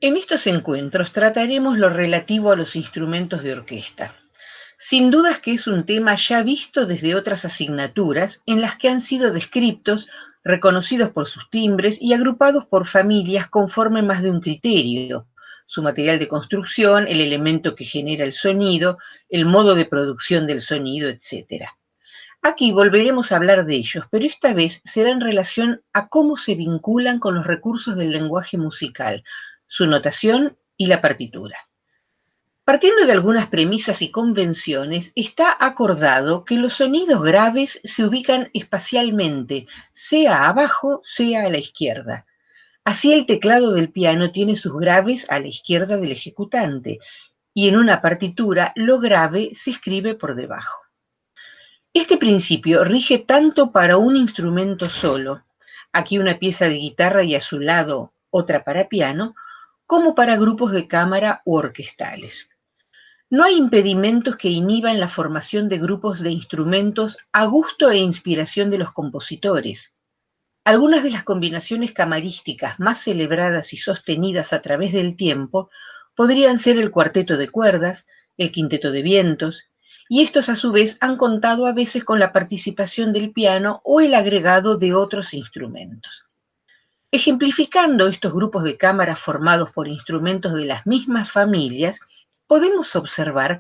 En estos encuentros trataremos lo relativo a los instrumentos de orquesta. Sin dudas que es un tema ya visto desde otras asignaturas en las que han sido descriptos, reconocidos por sus timbres y agrupados por familias conforme más de un criterio: su material de construcción, el elemento que genera el sonido, el modo de producción del sonido, etc. Aquí volveremos a hablar de ellos, pero esta vez será en relación a cómo se vinculan con los recursos del lenguaje musical, su notación y la partitura. Partiendo de algunas premisas y convenciones, está acordado que los sonidos graves se ubican espacialmente, sea abajo, sea a la izquierda. Así el teclado del piano tiene sus graves a la izquierda del ejecutante, y en una partitura lo grave se escribe por debajo. Este principio rige tanto para un instrumento solo, aquí una pieza de guitarra y a su lado otra para piano, como para grupos de cámara u orquestales. No hay impedimentos que inhiban la formación de grupos de instrumentos a gusto e inspiración de los compositores. Algunas de las combinaciones camarísticas más celebradas y sostenidas a través del tiempo podrían ser el cuarteto de cuerdas, el quinteto de vientos, y estos a su vez han contado a veces con la participación del piano o el agregado de otros instrumentos. Ejemplificando estos grupos de cámara formados por instrumentos de las mismas familias, podemos observar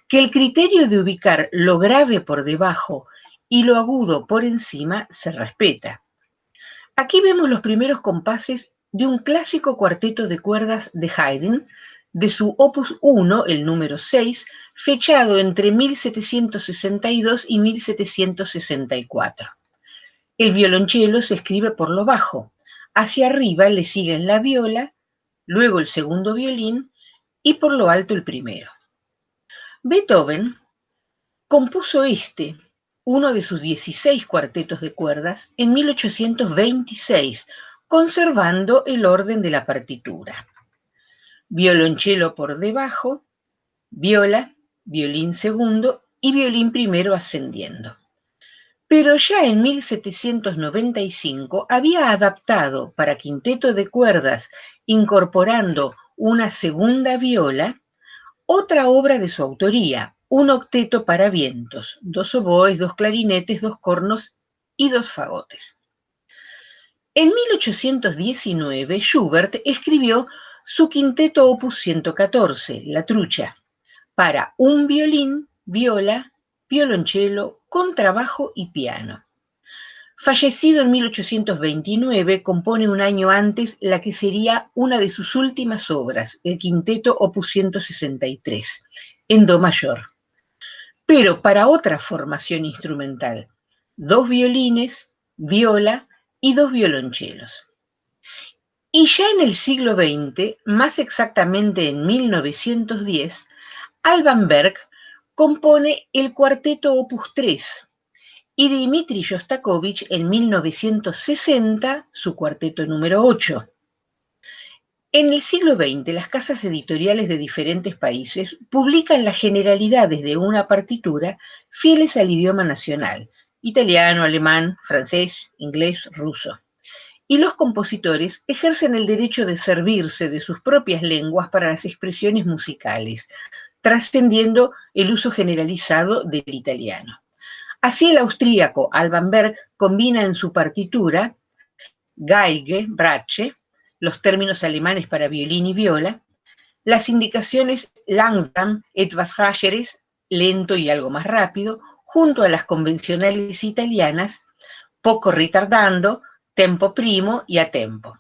que el criterio de ubicar lo grave por debajo y lo agudo por encima se respeta. Aquí vemos los primeros compases de un clásico cuarteto de cuerdas de Haydn, de su opus 1, el número 6, fechado entre 1762 y 1764. El violonchelo se escribe por lo bajo. Hacia arriba le siguen la viola, luego el segundo violín y por lo alto el primero. Beethoven compuso uno de sus 16 cuartetos de cuerdas, en 1826, conservando el orden de la partitura. Violonchelo por debajo, viola, violín segundo y violín primero ascendiendo. Pero ya en 1795 había adaptado para quinteto de cuerdas, incorporando una segunda viola, otra obra de su autoría, un octeto para vientos, 2 oboes, 2 clarinetes, 2 cornos y 2 fagotes. En 1819, Schubert escribió su quinteto opus 114, La Trucha, para un violín, viola, violonchelo, contrabajo y piano. Fallecido en 1829, compone un año antes la que sería una de sus últimas obras, el quinteto opus 163, en do mayor, pero para otra formación instrumental: 2 violines, viola y 2 violonchelos. Y ya en el siglo XX, más exactamente en 1910, Alban Berg compone el cuarteto opus 3, y Dmitri Shostakovich en 1960 su cuarteto número 8. En el siglo XX, las casas editoriales de diferentes países publican las generalidades de una partitura fieles al idioma nacional: italiano, alemán, francés, inglés, ruso. Y los compositores ejercen el derecho de servirse de sus propias lenguas para las expresiones musicales, trascendiendo el uso generalizado del italiano. Así el austríaco Alban Berg combina en su partitura Geige, Bratsche, los términos alemanes para violín y viola, las indicaciones langsam, etwas rascheres, lento y algo más rápido, junto a las convencionales italianas, poco ritardando, tempo primo y a tempo.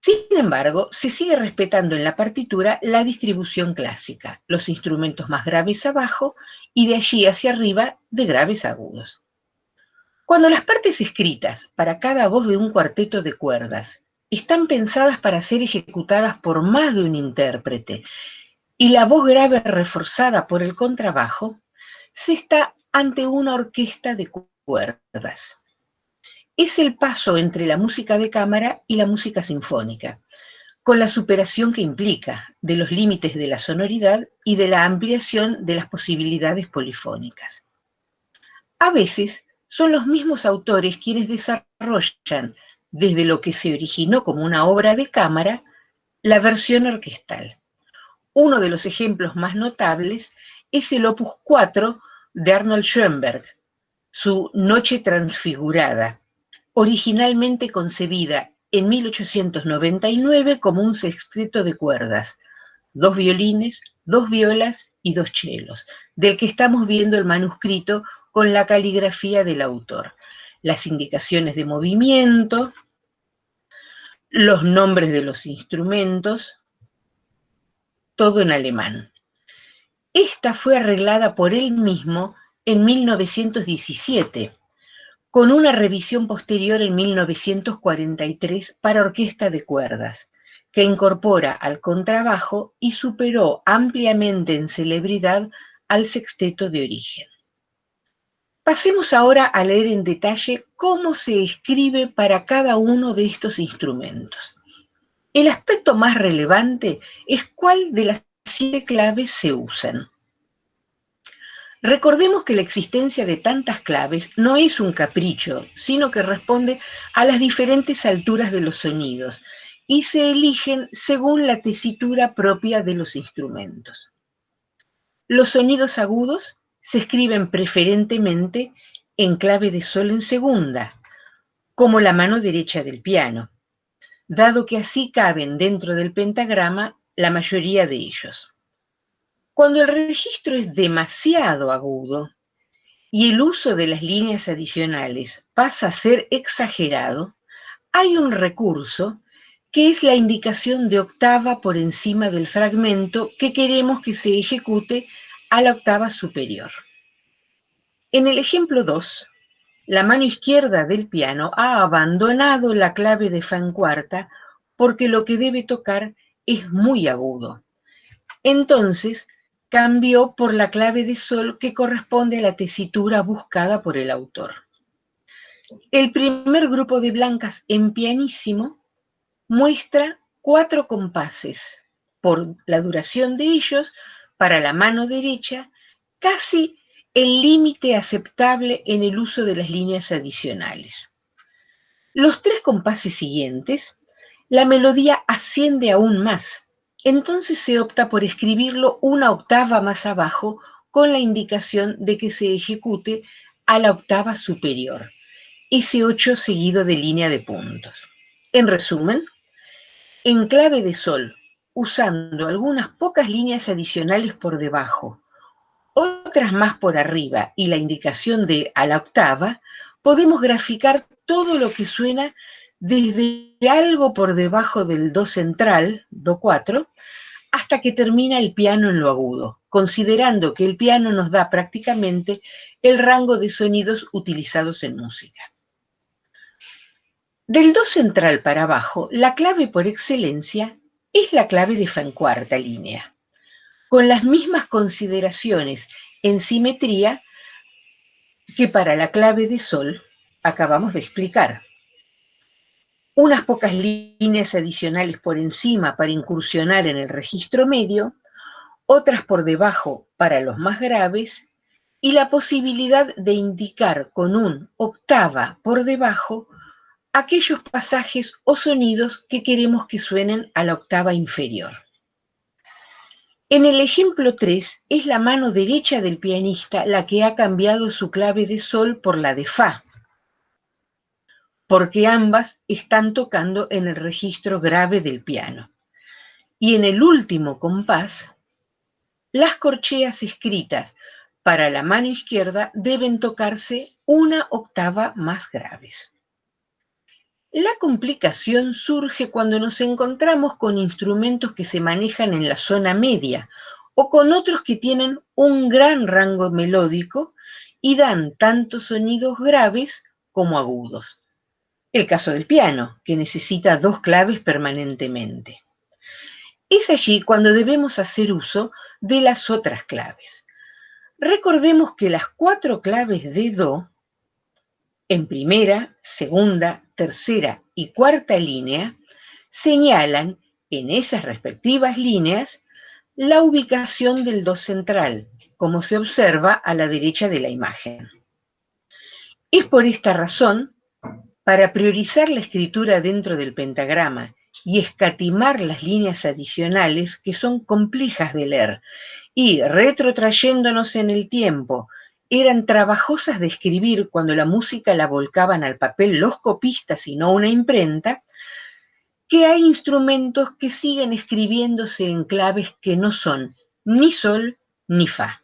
Sin embargo, se sigue respetando en la partitura la distribución clásica, los instrumentos más graves abajo y de allí hacia arriba de graves a agudos. Cuando las partes escritas para cada voz de un cuarteto de cuerdas están pensadas para ser ejecutadas por más de un intérprete y la voz grave reforzada por el contrabajo, se está ante una orquesta de cuerdas. Es el paso entre la música de cámara y la música sinfónica, con la superación que implica de los límites de la sonoridad y de la ampliación de las posibilidades polifónicas. A veces son los mismos autores quienes desarrollan, desde lo que se originó como una obra de cámara, la versión orquestal. Uno de los ejemplos más notables es el Opus 4 de Arnold Schoenberg, su Noche Transfigurada, originalmente concebida en 1899 como un sexteto de cuerdas, 2 violines, 2 violas y 2 chelos, del que estamos viendo el manuscrito con la caligrafía del autor, las indicaciones de movimiento, los nombres de los instrumentos, todo en alemán. Esta fue arreglada por él mismo en 1917, con una revisión posterior en 1943 para orquesta de cuerdas, que incorpora al contrabajo y superó ampliamente en celebridad al sexteto de origen. Pasemos ahora a leer en detalle cómo se escribe para cada uno de estos instrumentos. El aspecto más relevante es cuál de las 7 claves se usan. Recordemos que la existencia de tantas claves no es un capricho, sino que responde a las diferentes alturas de los sonidos y se eligen según la tesitura propia de los instrumentos. Los sonidos agudos se escriben preferentemente en clave de sol en segunda, como la mano derecha del piano, dado que así caben dentro del pentagrama la mayoría de ellos. Cuando el registro es demasiado agudo y el uso de las líneas adicionales pasa a ser exagerado, hay un recurso que es la indicación de octava por encima del fragmento que queremos que se ejecute a la octava superior. En el ejemplo 2, la mano izquierda del piano ha abandonado la clave de fa en cuarta porque lo que debe tocar es muy agudo. Entonces, cambió por la clave de sol que corresponde a la tesitura buscada por el autor. El primer grupo de blancas en pianísimo muestra 4 compases por la duración de ellos para la mano derecha, casi el límite aceptable en el uso de las líneas adicionales. Los 3 compases siguientes, la melodía asciende aún más. Entonces se opta por escribirlo una octava más abajo con la indicación de que se ejecute a la octava superior, ese 8 seguido de línea de puntos. En resumen, en clave de sol, usando algunas pocas líneas adicionales por debajo, otras más por arriba y la indicación de a la octava, podemos graficar todo lo que suena desde algo por debajo del do central, do 4, hasta que termina el piano en lo agudo, considerando que el piano nos da prácticamente el rango de sonidos utilizados en música. Del do central para abajo, la clave por excelencia es la clave de fa en cuarta línea, con las mismas consideraciones en simetría que para la clave de sol acabamos de explicar. Unas pocas líneas adicionales por encima para incursionar en el registro medio, otras por debajo para los más graves, y la posibilidad de indicar con un octava por debajo aquellos pasajes o sonidos que queremos que suenen a la octava inferior. En el ejemplo 3 es la mano derecha del pianista la que ha cambiado su clave de sol por la de fa, porque ambas están tocando en el registro grave del piano. Y en el último compás, las corcheas escritas para la mano izquierda deben tocarse una octava más graves. La complicación surge cuando nos encontramos con instrumentos que se manejan en la zona media o con otros que tienen un gran rango melódico y dan tanto sonidos graves como agudos. El caso del piano, que necesita 2 claves permanentemente. Es allí cuando debemos hacer uso de las otras claves. Recordemos que las 4 claves de do, en primera, segunda, tercera y cuarta línea, señalan en esas respectivas líneas la ubicación del do central, como se observa a la derecha de la imagen. Es por esta razón, para priorizar la escritura dentro del pentagrama y escatimar las líneas adicionales que son complejas de leer y, retrotrayéndonos en el tiempo, eran trabajosas de escribir cuando la música la volcaban al papel los copistas y no una imprenta, que hay instrumentos que siguen escribiéndose en claves que no son ni sol ni fa.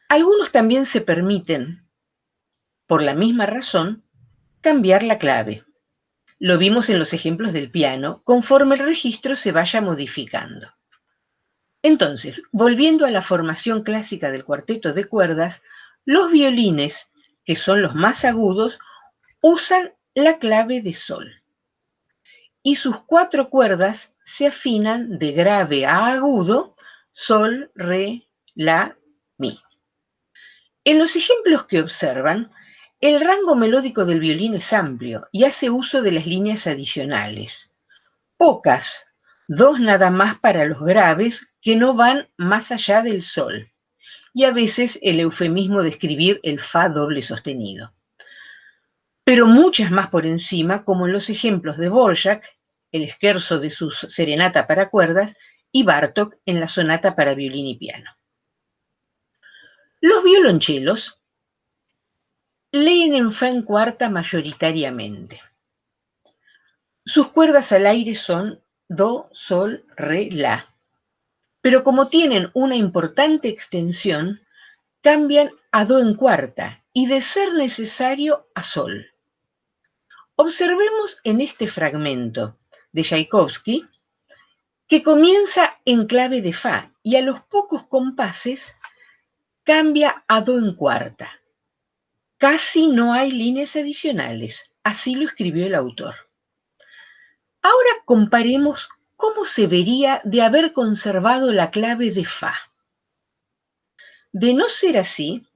Algunos también se permiten, por la misma razón, cambiar la clave. Lo vimos en los ejemplos del piano, conforme el registro se vaya modificando. Entonces, volviendo a la formación clásica del cuarteto de cuerdas, los violines, que son los más agudos, usan la clave de sol. Y sus 4 cuerdas se afinan de grave a agudo, sol, re, la, mi. En los ejemplos que observan, el rango melódico del violín es amplio y hace uso de las líneas adicionales. Pocas, 2 nada más para los graves que no van más allá del sol, y a veces el eufemismo de escribir el fa doble sostenido. Pero muchas más por encima, como en los ejemplos de Dvorak, el scherzo de su serenata para cuerdas, y Bartók en la sonata para violín y piano. Los violonchelos leen en fa en cuarta mayoritariamente. Sus cuerdas al aire son do, sol, re, la. Pero como tienen una importante extensión, cambian a do en cuarta y, de ser necesario, a sol. Observemos en este fragmento de Tchaikovsky que comienza en clave de fa y a los pocos compases cambia a do en cuarta. Casi no hay líneas adicionales, así lo escribió el autor. Ahora comparemos cómo se vería de haber conservado la clave de fa. De no ser así,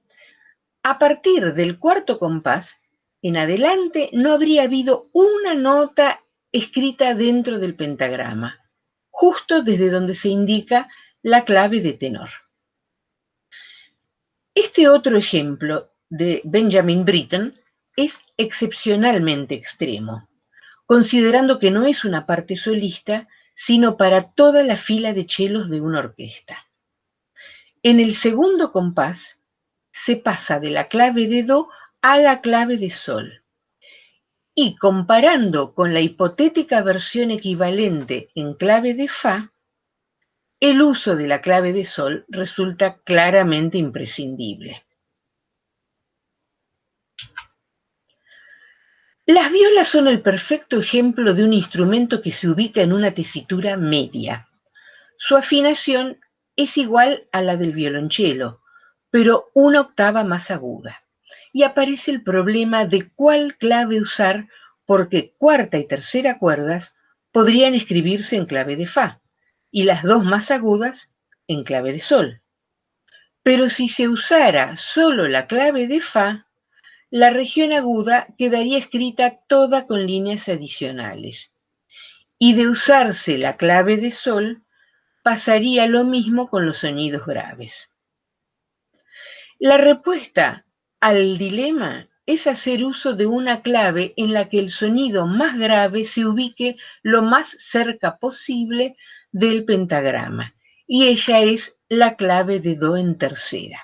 a partir del cuarto compás en adelante no habría habido una nota escrita dentro del pentagrama, justo desde donde se indica la clave de tenor. Este otro ejemplo de Benjamin Britten es excepcionalmente extremo, considerando que no es una parte solista, sino para toda la fila de chelos de una orquesta. En el segundo compás se pasa de la clave de do a la clave de sol. Y comparando con la hipotética versión equivalente en clave de fa, el uso de la clave de sol resulta claramente imprescindible. Las violas son el perfecto ejemplo de un instrumento que se ubica en una tesitura media. Su afinación es igual a la del violonchelo, pero una octava más aguda. Y aparece el problema de cuál clave usar, porque cuarta y tercera cuerdas podrían escribirse en clave de fa, y las 2 más agudas en clave de sol. Pero si se usara solo la clave de fa, la región aguda quedaría escrita toda con líneas adicionales. Y de usarse la clave de sol, pasaría lo mismo con los sonidos graves. La respuesta al dilema es hacer uso de una clave en la que el sonido más grave se ubique lo más cerca posible del pentagrama, y ella es la clave de do en tercera.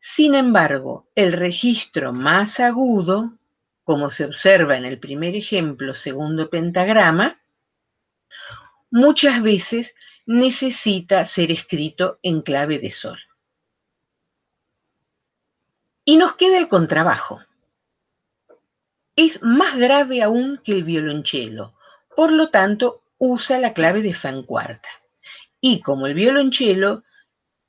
Sin embargo, el registro más agudo, como se observa en el primer ejemplo, segundo pentagrama, muchas veces necesita ser escrito en clave de sol. Y nos queda el contrabajo. Es más grave aún que el violonchelo, por lo tanto usa la clave de fa en cuarta. Y como el violonchelo,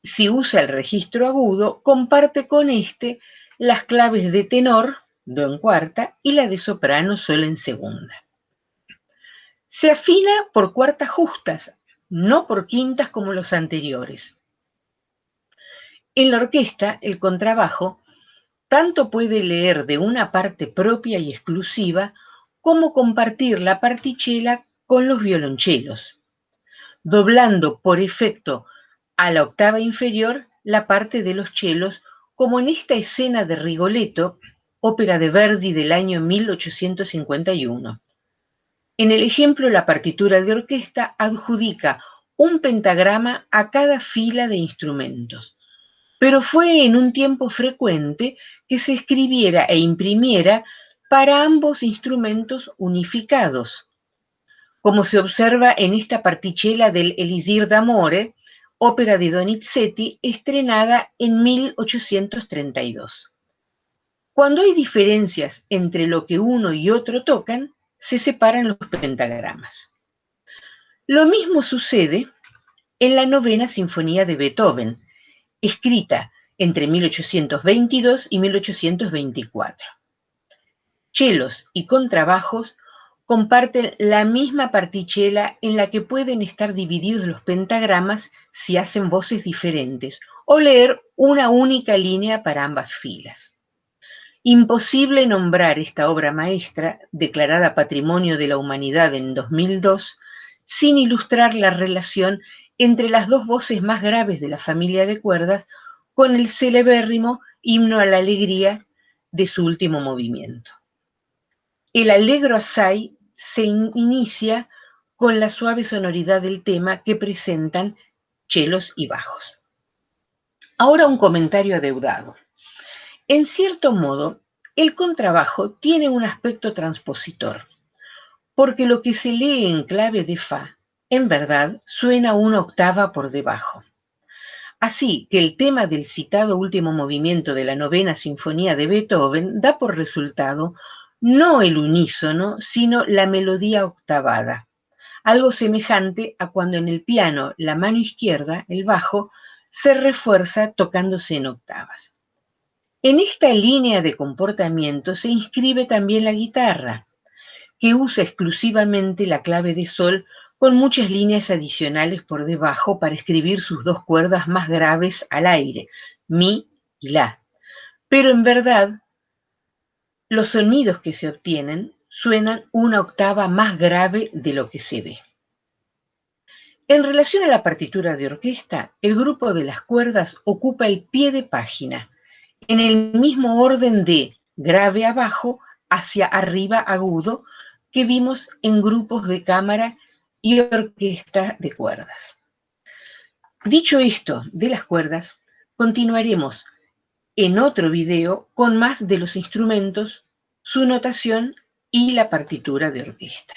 si usa el registro agudo, comparte con este las claves de tenor, do en cuarta, y la de soprano, sol en segunda. Se afina por cuartas justas, no por quintas como los anteriores. En la orquesta, el contrabajo tanto puede leer de una parte propia y exclusiva como compartir la particella con los violonchelos, doblando por efecto a la octava inferior la parte de los chelos, como en esta escena de Rigoletto, ópera de Verdi del año 1851. En el ejemplo, la partitura de orquesta adjudica un pentagrama a cada fila de instrumentos, pero fue en un tiempo frecuente que se escribiera e imprimiera para ambos instrumentos unificados, como se observa en esta particella del Elisir d'Amore, ópera de Donizetti, estrenada en 1832. Cuando hay diferencias entre lo que uno y otro tocan, se separan los pentagramas. Lo mismo sucede en la novena sinfonía de Beethoven, escrita entre 1822 y 1824. Chelos y contrabajos comparten la misma particella en la que pueden estar divididos los pentagramas si hacen voces diferentes o leer una única línea para ambas filas. Imposible nombrar esta obra maestra, declarada Patrimonio de la Humanidad en 2002, sin ilustrar la relación entre las dos voces más graves de la familia de cuerdas con el celebérrimo Himno a la Alegría de su último movimiento. El Allegro assai se inicia con la suave sonoridad del tema que presentan chelos y bajos. Ahora un comentario adeudado. En cierto modo, el contrabajo tiene un aspecto transpositor, porque lo que se lee en clave de fa, en verdad, suena una octava por debajo. Así que el tema del citado último movimiento de la novena sinfonía de Beethoven da por resultado no el unísono, sino la melodía octavada, algo semejante a cuando en el piano la mano izquierda, el bajo, se refuerza tocándose en octavas. En esta línea de comportamiento se inscribe también la guitarra, que usa exclusivamente la clave de sol con muchas líneas adicionales por debajo para escribir sus dos cuerdas más graves al aire, mi y la. Pero en verdad, los sonidos que se obtienen suenan una octava más grave de lo que se ve. En relación a la partitura de orquesta, el grupo de las cuerdas ocupa el pie de página, en el mismo orden de grave abajo hacia arriba agudo que vimos en grupos de cámara y orquesta de cuerdas. Dicho esto de las cuerdas, continuaremos en otro video con más de los instrumentos, su notación y la partitura de orquesta.